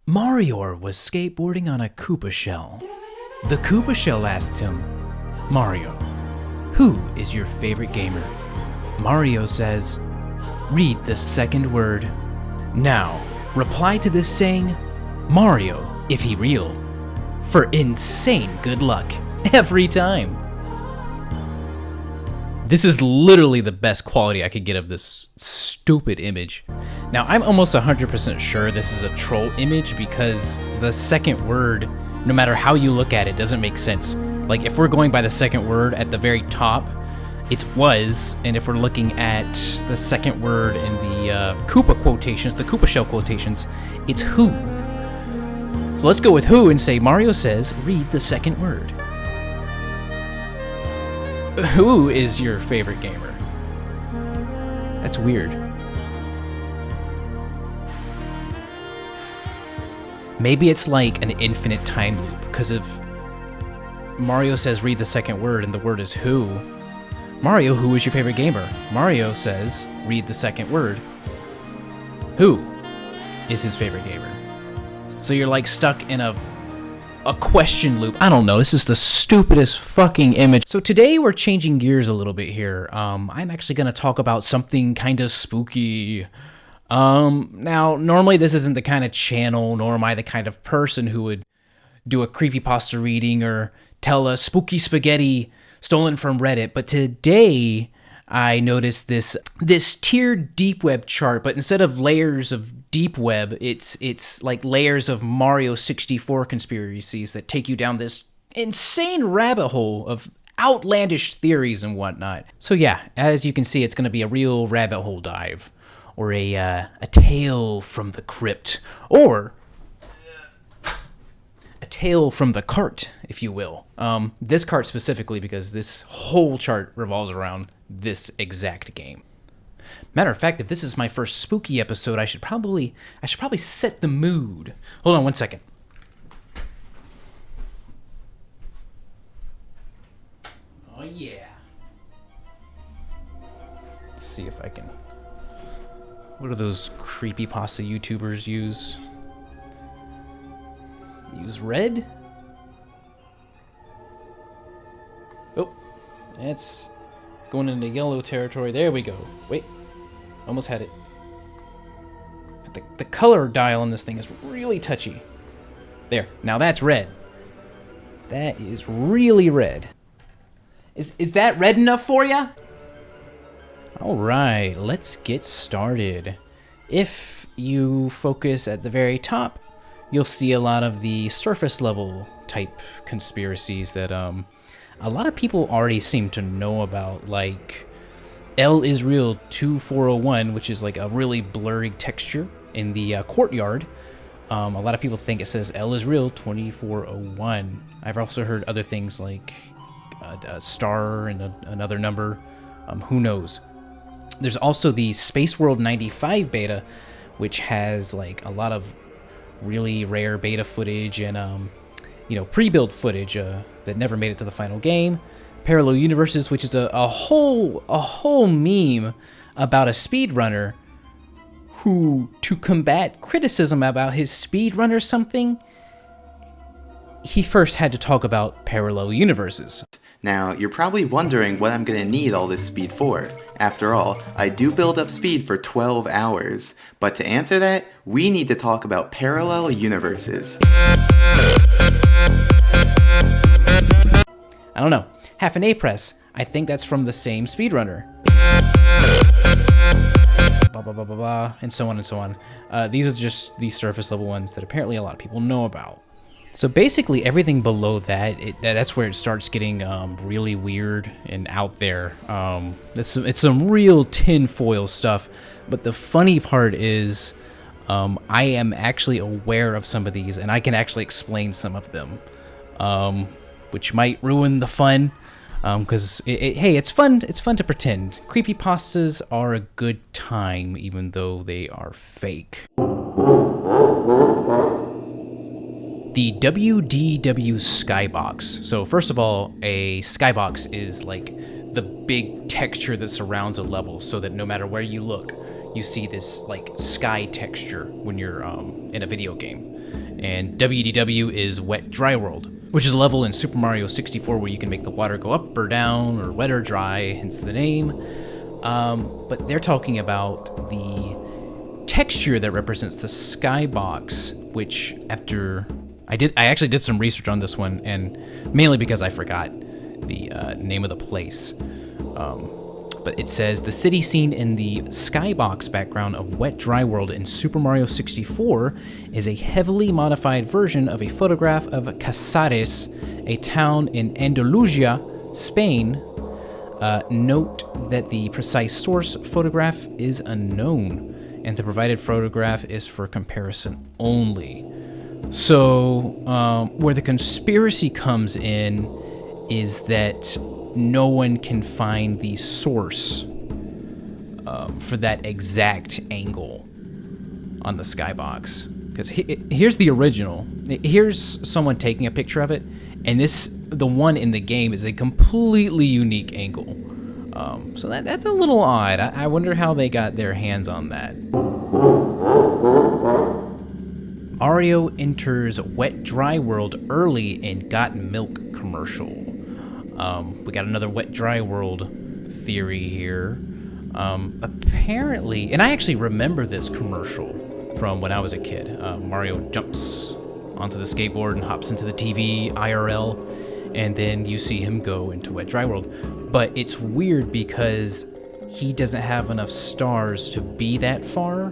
Mario was skateboarding on a Koopa shell. The Koopa shell asked him, Mario, who is your favorite gamer? Mario says, read the second word. Now, reply to this saying, Mario, if he real, for insane good luck every time. This is literally the best quality I could get of this stupid image. Now, I'm almost 100% sure this is a troll image because the second word, no matter how you look at it, doesn't make sense. Like, if we're going by the second word at the very top, it's was, and if we're looking at the second word in the Koopa quotations, the Koopa shell quotations, it's who. So let's go with who and say, Mario says, read the second word. Who is your favorite gamer? That's weird. Maybe it's like an infinite time loop, because if Mario says read the second word and the word is who, Mario, who is your favorite gamer? Mario says read the second word. Who is his favorite gamer? So you're like stuck in a question loop. I don't know, this is the stupidest fucking image. So today we're changing gears a little bit here. I'm actually going to talk about something kind of spooky. Now, normally this isn't the kind of channel, nor am I the kind of person who would do a creepypasta reading or tell a spooky spaghetti stolen from Reddit, but today I noticed this tiered deep web chart, but instead of layers of deep web, it's like layers of Mario 64 conspiracies that take you down this insane rabbit hole of outlandish theories and whatnot. So yeah, as you can see, it's going to be a real rabbit hole dive, or a tale from the crypt, or a tale from the cart, if you will. This cart specifically because this whole chart revolves around this exact game. Matter of fact, if this is my first spooky episode, I should probably set the mood. Hold on one second. Oh yeah. Let's see if I can. What do those creepypasta YouTubers use? Use red? Oh, it's going into yellow territory. There we go. Wait, almost had it. The color dial on this thing is really touchy. There, now that's red. That is really red. Is that red enough for ya? All right, let's get started. If you focus at the very top, you'll see a lot of the surface level type conspiracies that a lot of people already seem to know about, like L is real 2401, which is like a really blurry texture in the courtyard. A lot of people think it says L is real 2401. I've also heard other things like a star and another number. Who knows? There's also the Space World 95 beta, which has like a lot of really rare beta footage and pre-build footage that never made it to the final game. Parallel universes, which is a whole meme about a speedrunner who, to combat criticism about his speedrunner something, he first had to talk about parallel universes. Now, you're probably wondering what I'm gonna need all this speed for. After all, I do build up speed for 12 hours. But to answer that, we need to talk about parallel universes. I don't know. Half an A-press. I think that's from the same speedrunner. Blah, blah, blah, blah, blah, and so on and so on. These are just the surface level ones that apparently a lot of people know about. So basically everything below that, that's where it starts getting really weird and out there. It's some real tinfoil stuff. But the funny part is I am actually aware of some of these, and I can actually explain some of them, which might ruin the fun. Because hey, it's fun to pretend. Creepypastas are a good time, even though they are fake. The WDW Skybox. So first of all, a skybox is like the big texture that surrounds a level, so that no matter where you look, you see this like sky texture when you're in a video game. And WDW is Wet Dry World, which is a level in Super Mario 64 where you can make the water go up or down or wet or dry, hence the name. But they're talking about the texture that represents the Skybox, which after I actually did some research on this one, and mainly because I forgot the name of the place. But it says the city scene in the Skybox background of Wet Dry World in Super Mario 64 is a heavily modified version of a photograph of Casares, a town in Andalusia, Spain. Note that the precise source photograph is unknown, and the provided photograph is for comparison only. So, where the conspiracy comes in is that no one can find the source for that exact angle on the Skybox. Because here's the original. Here's someone taking a picture of it, and the one in the game is a completely unique angle. So that's a little odd. I wonder how they got their hands on that. Wario enters Wet Dry World early in Got Milk commercial. We got another Wet Dry World theory here. Apparently, and I actually remember this commercial from when I was a kid. Mario jumps onto the skateboard and hops into the TV IRL, and then you see him go into Wet Dry World. But it's weird because he doesn't have enough stars to be that far,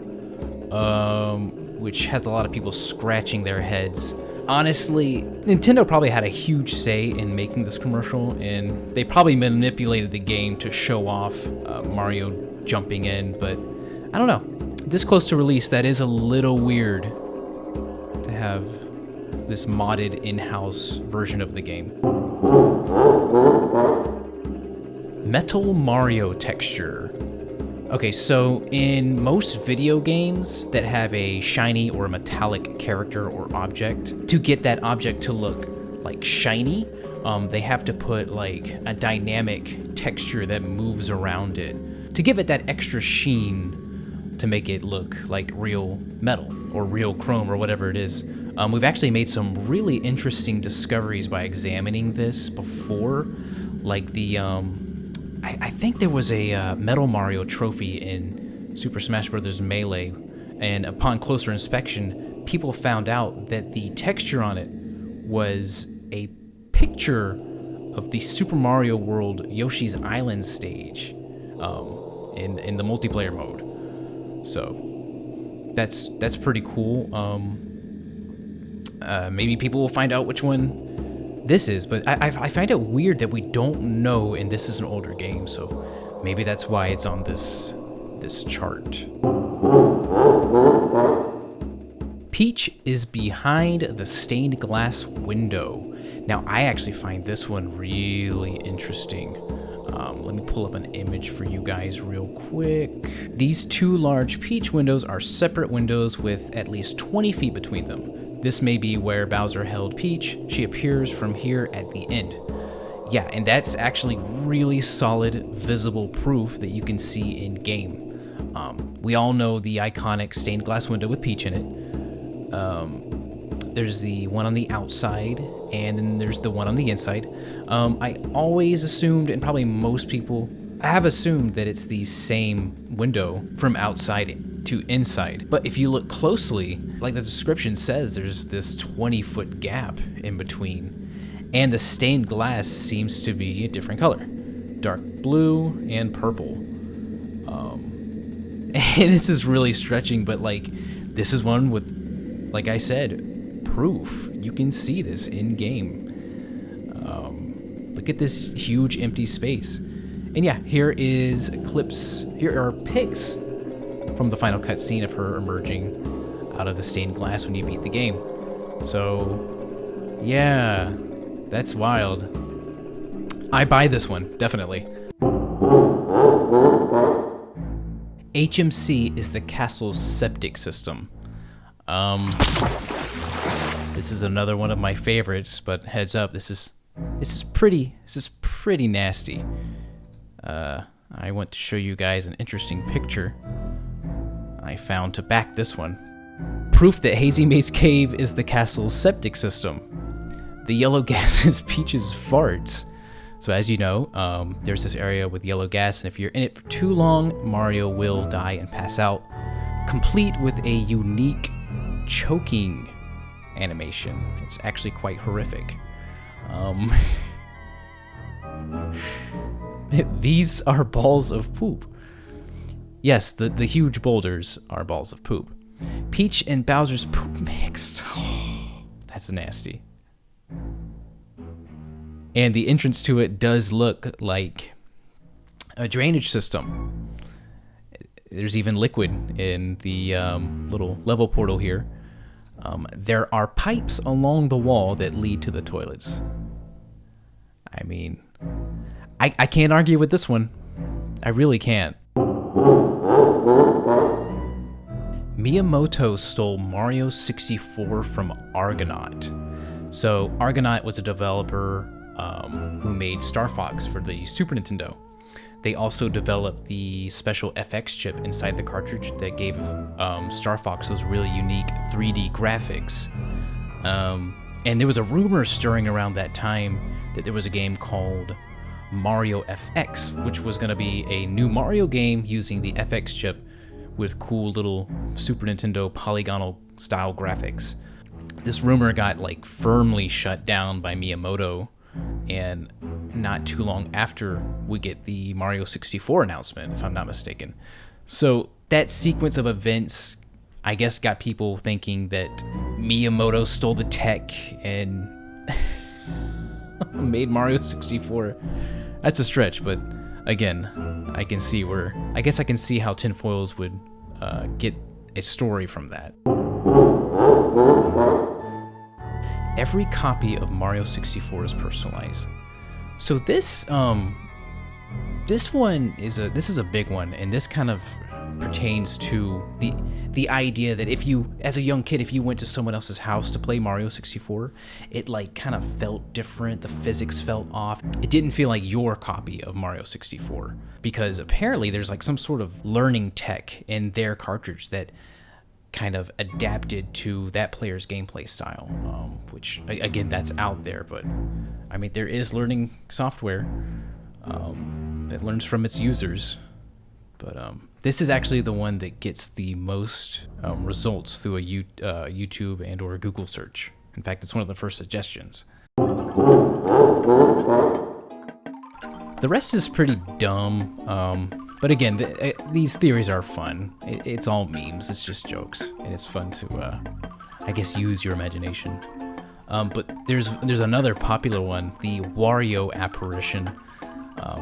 which has a lot of people scratching their heads. Honestly, Nintendo probably had a huge say in making this commercial, and they probably manipulated the game to show off Mario jumping in, but I don't know. This close to release, that is a little weird to have this modded in-house version of the game. Metal Mario texture. Okay, so in most video games that have a shiny or metallic character or object, to get that object to look like shiny, they have to put like a dynamic texture that moves around it to give it that extra sheen to make it look like real metal or real chrome or whatever it is. We've actually made some really interesting discoveries by examining this before, like the I think there was a Metal Mario trophy in Super Smash Bros. Melee, and upon closer inspection, people found out that the texture on it was a picture of the Super Mario World Yoshi's Island stage in the multiplayer mode. So that's pretty cool. Maybe people will find out which one this is, but I find it weird that we don't know, and this is an older game, so maybe that's why it's on this chart. Peach is behind the stained glass window. Now, I actually find this one really interesting. Let me pull up an image for you guys real quick. These two large Peach windows are separate windows with at least 20 feet between them. This may be where Bowser held Peach. She appears from here at the end. Yeah, and that's actually really solid visible proof that you can see in game. We all know the iconic stained glass window with Peach in it. There's the one on the outside, and then there's the one on the inside. I always assumed, and probably most people have assumed, that it's the same window from outside to inside. But if you look closely, like the description says, there's this 20-foot gap in between. And the stained glass seems to be a different color. Dark blue and purple. And this is really stretching, but like, this is one with, like I said, proof. You can see this in game. Look at this huge empty space. And yeah, here are pics from the final cutscene of her emerging out of the stained glass when you beat the game. So, yeah, that's wild. I buy this one, definitely. HMC is the castle's septic system. This is another one of my favorites, but heads up, this is pretty nasty. I want to show you guys an interesting picture I found to back this one. proof that Hazy Maze Cave is the castle's septic system. The yellow gas is Peach's farts. So as you know, there's this area with yellow gas, and if you're in it for too long, Mario will die and pass out, complete with a unique choking animation. It's actually quite horrific. These are balls of poop. Yes, the huge boulders are balls of poop. Peach and Bowser's poop mixed. Oh, that's nasty. And the entrance to it does look like a drainage system. There's even liquid in the little level portal here. There are pipes along the wall that lead to the toilets. I mean, I can't argue with this one. I really can't. Miyamoto stole Mario 64 from Argonaut. So Argonaut was a developer who made Star Fox for the Super Nintendo. They also developed the special FX chip inside the cartridge that gave Star Fox those really unique 3D graphics. And there was a rumor stirring around that time that there was a game called Mario FX, which was going to be a new Mario game using the FX chip with cool little Super Nintendo polygonal style graphics. This rumor got like firmly shut down by Miyamoto, and not too long after we get the Mario 64 announcement, if I'm not mistaken. So that sequence of events, I guess, got people thinking that Miyamoto stole the tech and made Mario 64. That's a stretch, but again, I can see how tinfoils would get a story from that. Every copy of Mario 64 is personalized. So this one is a big one, and this kind of pertains to the idea that if you, as a young kid, if you went to someone else's house to play Mario 64, it like kind of felt different. The physics felt off. It didn't feel like your copy of Mario 64, because apparently there's like some sort of learning tech in their cartridge that kind of adapted to that player's gameplay style, which again, that's out there, but I mean, there is learning software that learns from its users, but this is actually the one that gets the most results through a YouTube and or a Google search. In fact, it's one of the first suggestions. The rest is pretty dumb, but again, these theories are fun. It's all memes, it's just jokes, and it's fun to, I guess, use your imagination. But there's another popular one, the Wario apparition,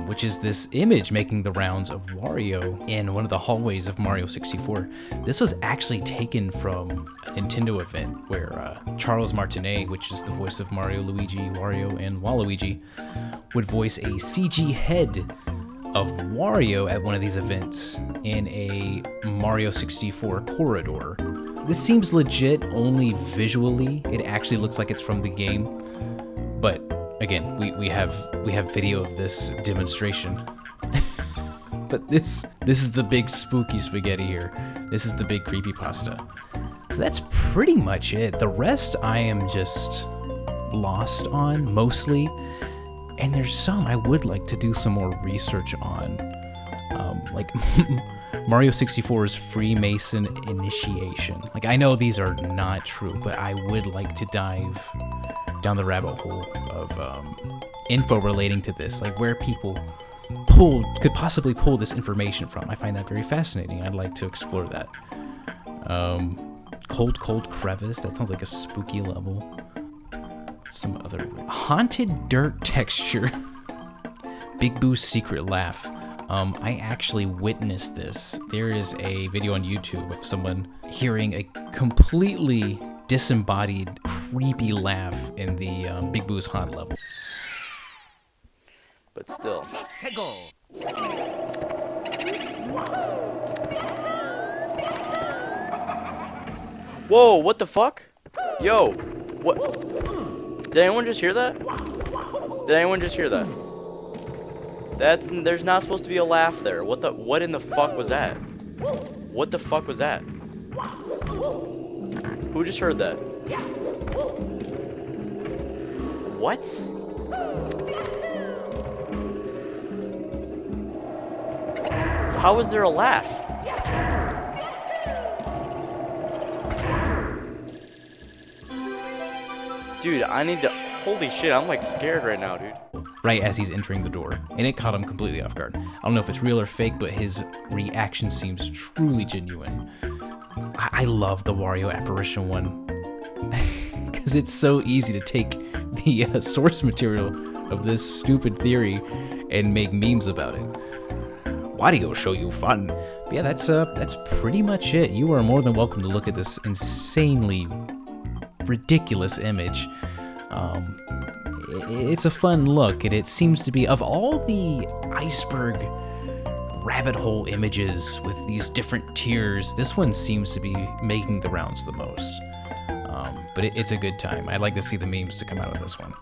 which is this image making the rounds of Wario in one of the hallways of Mario 64. This was actually taken from a Nintendo event where Charles Martinet, which is the voice of Mario, Luigi, Wario, and Waluigi, would voice a CG head of Wario at one of these events in a Mario 64 corridor. This seems legit only visually. It actually looks like it's from the game, but again, we have video of this demonstration. But this is the big spooky spaghetti here. This is the big creepypasta. So that's pretty much it. The rest I am just lost on, mostly. And there's some I would like to do some more research on. Like Mario 64's Freemason initiation. Like, I know these are not true, but I would like to dive down the rabbit hole of info relating to this, like where people could possibly pull this information from. I find that very fascinating. I'd like to explore that. Cold crevice, that sounds like a spooky level. Some other haunted dirt texture. Big Boo's secret laugh. I actually witnessed this. There is a video on YouTube of someone hearing a completely disembodied, creepy laugh in the Big Boo's haunt level. But still. Whoa, what the fuck? Yo, what? Did anyone just hear that? Did anyone just hear that? There's not supposed to be a laugh there. What in the fuck was that? What the fuck was that? Who just heard that? What? How is there a laugh? Dude, I need to... Holy shit, I'm like scared right now, dude. Right as he's entering the door, and it caught him completely off guard. I don't know if it's real or fake, but his reaction seems truly genuine. I love the Wario apparition one, because it's so easy to take the source material of this stupid theory and make memes about it. Wario show you fun. But yeah, that's pretty much it. You are more than welcome to look at this insanely ridiculous image. It's a fun look, and it seems to be, of all the iceberg rabbit hole images with these different tiers, this one seems to be making the rounds the most. But it's a good time. I'd like to see the memes to come out of this one.